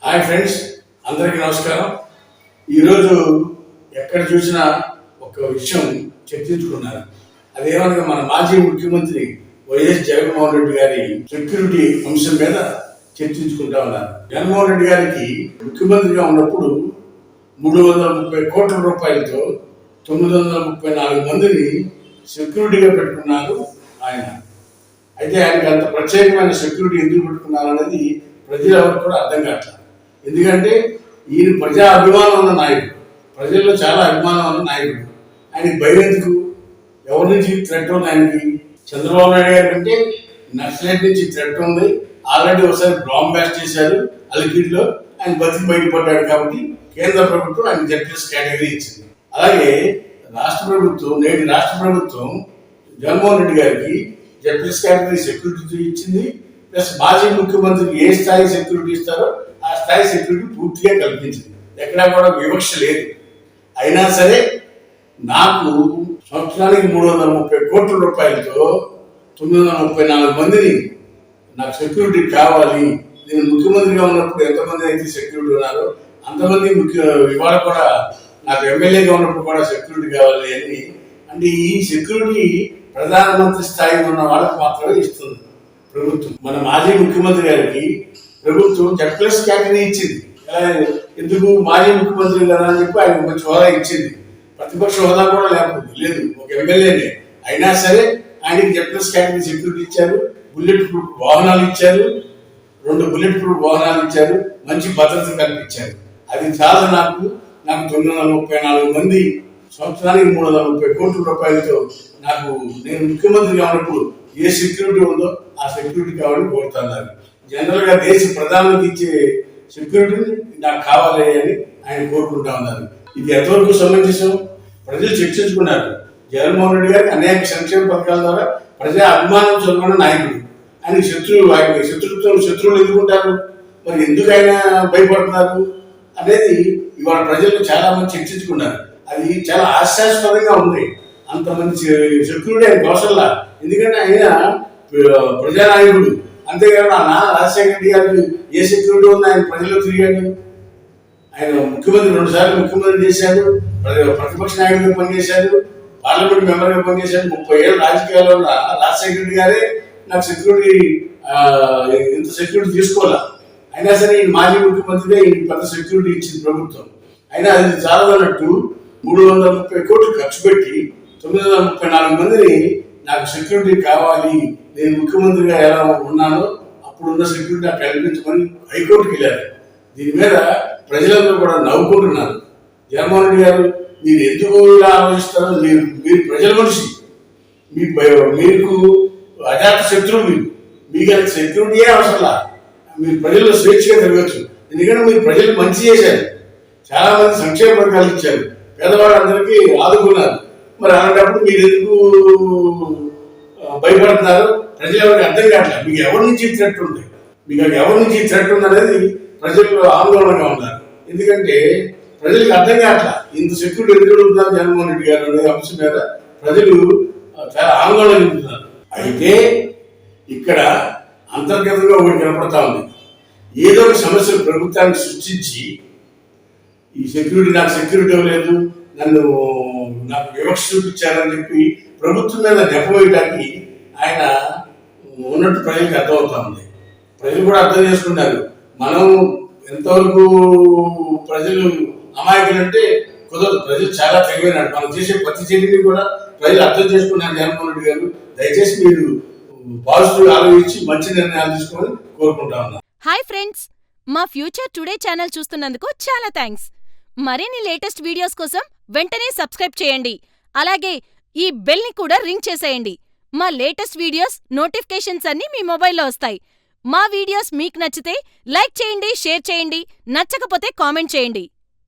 Hi friends, అందరికీ నమస్కారం. ఈరోజు ఎక్కడ చూసినా ఒక విషయం చర్చించుకున్నారు. అదేమనగా మన మాజీ ముఖ్యమంత్రి వైఎస్ జగన్మోహన్ రెడ్డి గారి సెక్యూరిటీ అంశం మీద చర్చించుకుంటా ఉన్నారు. జగన్మోహన్ రెడ్డి గారికి ముఖ్యమంత్రిగా ఉన్నప్పుడు 330 కోట్ల రూపాయలతో 934 మందిని సెక్యూరిటీగా పెట్టుకున్నారు ఆయన. అయితే ఆయనకి అంత ప్రత్యేకమైన సెక్యూరిటీ ఎందుకు పెట్టుకున్నారు అనేది ప్రజలెవరికి కూడా అర్థం కావట్లేదు. ఎందుకంటే ఈయన ప్రజా అభిమానం ఉన్న నాయకుడు, ప్రజల్లో చాలా అభిమానం ఉన్న నాయకుడు. ఆయనకి భయమెందుకు? ఎవరి నుంచి థ్రెట్ ఉంది ఆయనకి? చంద్రబాబు నాయుడు గారి కంటే నక్సలైట్ నుంచి థ్రెట్ ఉంది. ఆల్రెడీ ఒకసారి బాంబ్ బ్లాస్ట్ చేశారు అలిపిరిలో, ఆయన బతికి బయటపడ్డాడు. కాబట్టి కేంద్ర ప్రభుత్వం ఆయన జడ్జిస్ కేటగిరీ ఇచ్చింది. అలాగే నేటి రాష్ట్ర ప్రభుత్వం జగన్మోహన్ రెడ్డి గారికి జడ్జిస్ కేటగిరీ సెక్యూరిటీ ఇచ్చింది. ప్లస్ మాజీ ముఖ్యమంత్రికి ఏ స్థాయి సెక్యూరిటీ ఇస్తారో ఆ స్థాయి సెక్యూరిటీ పూర్తిగా కల్పించింది. ఎక్కడా కూడా వివక్ష లేదు. అయినా సరే నాకు సంవత్సరానికి 330 కోట్ల రూపాయలతో 934 మందిని నాకు సెక్యూరిటీ కావాలి. నేను ముఖ్యమంత్రిగా ఉన్నప్పుడు ఎంతమంది అయితే సెక్యూరిటీ ఉన్నారో అంతమంది ఇవాళ కూడా నాకు ఎమ్మెల్యేగా ఉన్నప్పుడు కూడా సెక్యూరిటీ కావాలి అని. అంటే ఈ సెక్యూరిటీ ప్రధానమంత్రి స్థాయిలో ఉన్న వాళ్ళకి మాత్రమే ఇస్తుంది ప్రభుత్వం. మన మాజీ ముఖ్యమంత్రి గారికి ప్రభుత్వం జడ్ప్లస్ కేటగిరీ ఇచ్చింది. ఎందుకు? మాజీ ముఖ్యమంత్రి కదా అని చెప్పి ఆయన మంచి హోదా ఇచ్చింది. ప్రతిపక్ష హోదా కూడా లేదు, ఒక ఎమ్మెల్యేనే. అయినా సరే ఆయనకి జడ్ప్లస్ కేటగిరీ సెక్యూరిటీ ఇచ్చారు. బుల్లెట్ ప్రూఫ్ వాహనాలు ఇచ్చారు, 2 బుల్లెట్ ప్రూఫ్ వాహనాలు ఇచ్చారు, మంచి భద్రత కల్పించారు. అది చాలా నాకు 934 మంది సంవత్సరానికి 330 కోట్ల రూపాయలతో నేను ముఖ్యమంత్రిగా ఉన్నప్పుడు ఏ సెక్యూరిటీ ఉందో ఆ సెక్యూరిటీ కావాలని కోరుతున్నారు. జనరల్ గా దేశ ప్రధానికి ఇచ్చే సెక్యూరిటీని నాకు కావాలి అని ఆయన కోరుకుంటా ఉన్నారు. ఇది ఎంతవరకు సమంజసం? ప్రజలు చర్చించుకున్నారు. జగన్మోహన్ రెడ్డి గారికి అనేక సంక్షేమ పథకాల ద్వారా ప్రజా అభిమానం చదువుకున్న నాయకుడు. ఆయన శత్రువులు ఎందుకుంటారు? మరి ఎందుకు ఆయన భయపడుతున్నారు అనేది ఇవాళ ప్రజలు చాలా మంది చర్చించుకున్నారు. అది చాలా హాస్యాస్పదంగా ఉంది. అంతమంది సెక్యూరిటీ ఆయన అవసరంలా. ఎందుకంటే ఆయన ప్రజానాయకుడు. అంతేకాదు రాజశేఖర రెడ్డి గారికి ఏ సెక్యూరిటీ ఉంది? ఆయన ప్రజల్లో తిరిగాడు. ఆయన ముఖ్యమంత్రి 2 సార్లు ముఖ్యమంత్రి చేశాడు, ప్రతిపక్ష నాయకుడిగా పనిచేశాడు, పార్లమెంట్ మెంబర్గా పనిచేశాడు. 30 ఏళ్ళు రాజకీయాల్లో ఉన్న రాజశేఖర రెడ్డి గారే నాకు సెక్యూరిటీ ఇంత సెక్యూరిటీ తీసుకోవాలా. అయినా సరే ఈయన మాజీ ముఖ్యమంత్రిగా ఈయన పెద్ద సెక్యూరిటీ ఇచ్చింది ప్రభుత్వం. అయినా అది చాలదన్నట్టు 330 కోట్లు ఖర్చు పెట్టి 934 మందిని నాకు సెక్యూరిటీ కావాలి, నేను ముఖ్యమంత్రిగా ఎలా ఉన్నానో అప్పుడున్న సెక్యూరిటీ నాకు కల్పించమని హైకోర్టుకి వెళ్ళారు. దీని మీద ప్రజలందరూ కూడా నవ్వుకుంటున్నారు. జగన్మోహన్ రెడ్డి గారు, మీరు ఎందుకు ఇలా ఆలోచిస్తారో? మీరు ప్రజల మనిషి, మీకు అజాత శత్రువు, మీకు అది సెక్యూరిటీయే అవసరంలా. మీరు ప్రజల్లో స్వేచ్ఛగా తిరగచ్చు. ఎందుకంటే మీరు ప్రజలకు మంచి చేశారు, చాలా మంది సంక్షేమ పథకాలు ఇచ్చారు, పేదవాళ్ళందరికీ ఆదుకున్నారు. మరి అలాంటప్పుడు మీరు ఎందుకు భయపడుతున్నారు? ప్రజలు ఎవరికి అర్థం కావట్లేదు. మీకు ఎవరి నుంచి థ్రెట్ ఉంది, అనేది ప్రజలు ఆందోళనగా ఉన్నారు. ఎందుకంటే ప్రజలకు అర్థం కావట్లా ఇంత సెక్యూరిటీ ఎందుకు అడుగుతున్నారు జగన్మోహన్ రెడ్డి గారు అనే అంశం మీద ప్రజలు చాలా ఆందోళన చెందుతున్నారు. అయితే ఇక్కడ అంతర్గతంగా ఒకటి కనపడతా ఉంది. ఏదో ఒక సమస్యలు ప్రభుత్వానికి సృష్టించి ఈ నాకు సెక్యూరిటీ ఇవ్వలేదు, నాకు వివక్ష చూపించారని చెప్పి ప్రభుత్వం మీద నెపవేయడానికి ఆయన ఉన్నట్టు ప్రజలకు అర్థమవుతా ఉంది. ప్రజలు కూడా అర్థం చేసుకున్నారు. మనం ఎంతవరకు ప్రజలు అమాయకులు అంటే కుదరదు. ప్రజలు చాలా తెలివైనాడు. మనం చేసే ప్రతి చర్యని కూడా ప్రజలు అర్థం చేసుకున్నారు. జగన్మోహన్ రెడ్డి గారు, దయచేసి మీరు పాజిటివ్ ఆలోచించి మంచి నిర్ణయాలు తీసుకోవాలని కోరుకుంటా ఉన్నారు. హాయ్ ఫ్రెండ్స్, మా ఫ్యూచర్ టుడే ఛానల్ చూస్తున్నందుకు చాలా థ్యాంక్స్. మరిన్ని లేటెస్ట్ వీడియోస్ కోసం వెంటనే సబ్స్క్రైబ్ చేయండి. అలాగే ఈ బెల్ ని కూడా రింగ్ చేసేయండి. మా లేటెస్ట్ వీడియోస్ నోటిఫికేషన్స్ అన్నీ మీ మొబైల్లో వస్తాయి. మా వీడియోస్ మీకు నచ్చితే లైక్ చేయండి, షేర్ చేయండి, నచ్చకపోతే కామెంట్ చేయండి.